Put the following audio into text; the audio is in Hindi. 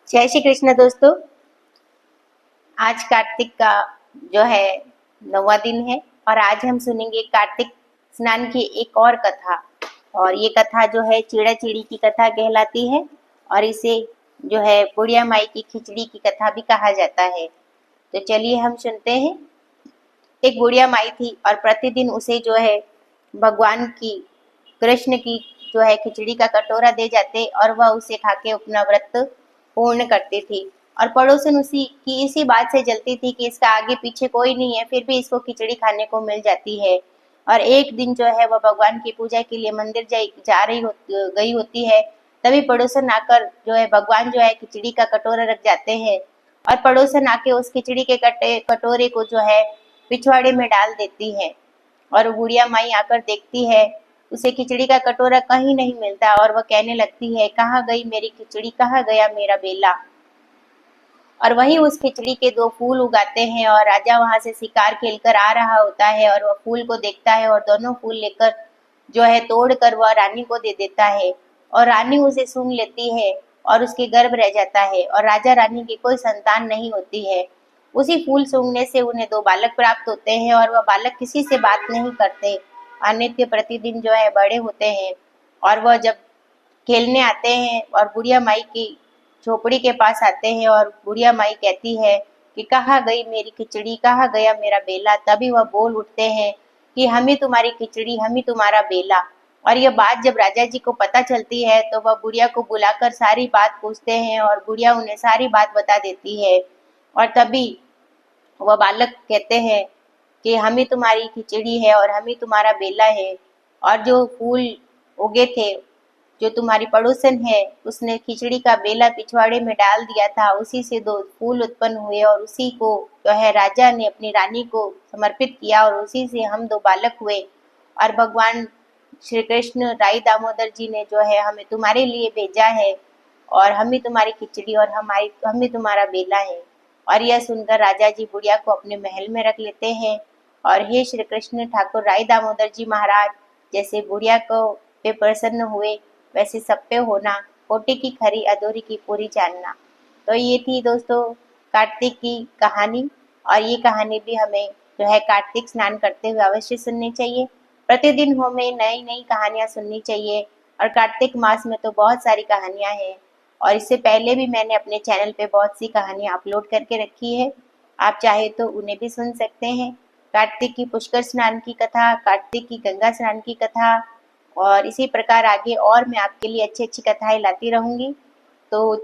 जय श्री कृष्ण दोस्तों। आज कार्तिक का जो है 9वां दिन है और आज हम सुनेंगे कार्तिक स्नान की एक और कथा। और ये कथा जो है चिड़ा चिड़ी की कथा कहलाती है और इसे जो है बुढ़िया माई की खिचड़ी की कथा भी कहा जाता है। तो चलिए हम सुनते हैं। एक बुढ़िया माई थी और प्रतिदिन उसे जो है भगवान की कृष्ण की जो है खिचड़ी का कटोरा दे जाते और वह उसे खाके अपना व्रत पूर्ण करती थी। और पड़ोसन उसी की इसी बात से जलती थी कि इसका आगे पीछे कोई नहीं है, फिर भी इसको खिचड़ी खाने को मिल जाती है। और एक दिन जो है वह भगवान की पूजा के लिए मंदिर गई होती है। तभी पड़ोसन आकर जो है भगवान जो है खिचड़ी का कटोरा रख जाते हैं और पड़ोसन आके उस खिचड़ी के कटोरे को जो है पिछवाड़े में डाल देती है। और बुढ़िया माई आकर देखती है, उसे खिचड़ी का कटोरा कहीं नहीं मिलता और वह कहने लगती है, कहाँ गई मेरी खिचड़ी, कहाँ गया मेरा बेला। और वही उस खिचड़ी के 2 फूल उगाते हैं और राजा वहां से शिकार खेलकर आ रहा होता है और वह फूल को देखता है और दोनों फूल लेकर जो है तोड़कर वह रानी को दे देता है। और रानी उसे सूंघ लेती है और उसके गर्भ रह जाता है और राजा रानी की कोई संतान नहीं होती है। उसी फूल सूंघने से उन्हें 2 बालक प्राप्त होते हैं और वह बालक किसी से बात नहीं करते। नित्य प्रतिदिन जो है बड़े होते हैं और वह जब खेलने आते हैं और बुढ़िया माई की झोपड़ी के पास आते हैं और बुढ़िया माई कहती है कि कहाँ गई मेरी खिचड़ी, कहाँ गया मेरा बेला। तभी वह बोल उठते हैं कि हम ही तुम्हारी खिचड़ी, हम ही तुम्हारा बेला। और यह बात जब राजा जी को पता चलती है तो वह बुढ़िया को बुलाकर सारी बात पूछते हैं और बुढ़िया उन्हें सारी बात बता देती है। और तभी वह बालक कहते हैं कि हम ही तुम्हारी खिचड़ी है और हम ही तुम्हारा बेला है। और जो फूल उगे थे, जो तुम्हारी पड़ोसन है, उसने खिचड़ी का बेला पिछवाड़े में डाल दिया था, उसी से 2 फूल उत्पन्न हुए और उसी को जो है राजा ने अपनी रानी को समर्पित किया और उसी से हम 2 बालक हुए। और भगवान श्री कृष्ण राई दामोदर जी ने जो है हमें तुम्हारे लिए भेजा है और हम ही तुम्हारी खिचड़ी और हम ही तुम्हारा बेला है। और यह सुनकर राजा जी बुढ़िया को अपने महल में रख लेते हैं। और हे श्री कृष्ण ठाकुर राई दामोदर जी महाराज, जैसे बुढ़िया को पे प्रसन्न हुए वैसे सब पे होना, कोटि की खरी अधूरी की पूरी जानना। तो ये थी दोस्तों कार्तिक की कहानी। और ये कहानी भी हमें जो है कार्तिक स्नान करते हुए अवश्य सुननी चाहिए। प्रतिदिन हमें नई नई कहानियां सुननी चाहिए और कार्तिक मास में तो बहुत सारी कहानियां हैं। और इससे पहले भी मैंने अपने चैनल पे बहुत सी कहानियां अपलोड करके रखी है, आप चाहे तो उन्हें भी सुन सकते हैं। कार्तिक की पुष्कर स्नान की कथा, कार्तिक की गंगा स्नान की कथा और इसी प्रकार आगे और मैं आपके लिए अच्छी अच्छी कथाएं लाती रहूंगी। तो